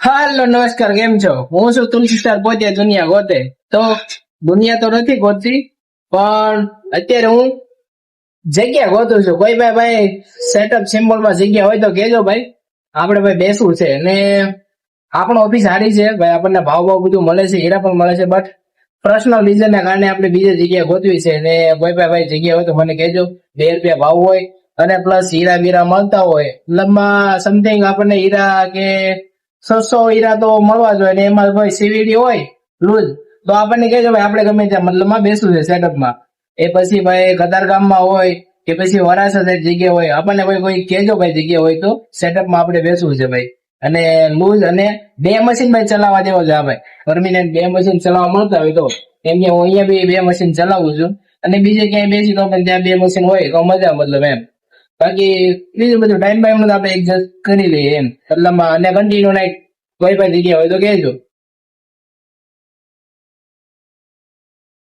હાલો નમસ્કાર, કેમ છો? હું છું તુલસી સ્ટાર, પોતે દુનિયા ગોતે. તો દુનિયા તો નથી ગોતતી, પણ અત્યારે હું જગ્યા ગોતું છું. કોઈ ભાઈ સેટઅપ સિમ્બોલ માં જગ્યા હોય તો કેજો ભાઈ, આપણે ભાઈ બેસવું છે. ને આપણો ઓફિસ સારી છે ભાઈ, આપણને ભાવ ભાવ બધું મળે છે, હીરા પણ મળે છે, બટ પર્સનલ રીઝન ના કારણે આપણે બીજી જગ્યાએ ગોતવી છે. ને કોઈ ભાઈ જગ્યા હોય તો મને કહેજો. ₹2 ભાવ હોય અને પ્લસ હીરા બીરા મળતા હોય, મતલબમાં સમથિંગ આપણને હીરા કે 600 હીરા તો મળવા જોઈએ, ને એમાં ભાઈ સીવીડી હોય લૂઝ તો આપણને કહેજો ભાઈ, આપણે ગમે ત્યાં મતલબમાં બેસવું છે સેટઅપમાં. એ પછી ભાઈ કતારગામમાં હોય કે પછી વરાછા સાઈડ જગ્યા હોય, આપણને ભાઈ કોઈ કહેજો ભાઈ જગ્યા હોય તો સેટઅપમાં આપણે બેસવું છે ભાઈ. અને લૂઝ અને 2 મશીન ભાઈ ચલાવવા દેવો છે. ભાઈ પરમિનન્ટ 2 મશીન ચલાવવા મળતા હોય તો, કેમ કે હું અહીંયા બી 2 મશીન ચલાવું છું, અને બીજે ક્યાંય બેસી તો પણ ત્યાં 2 મશીન હોય તો મજા, મતલબ એમ. બાકી બીજું બધું ટાઈમ બાઈમ આપણે એડજસ્ટ કરી લઈએ એમ, મતલબ અને કન્ટિન્યુ નાઈટ કોઈ પણ જગ્યા હોય તો કહેજો.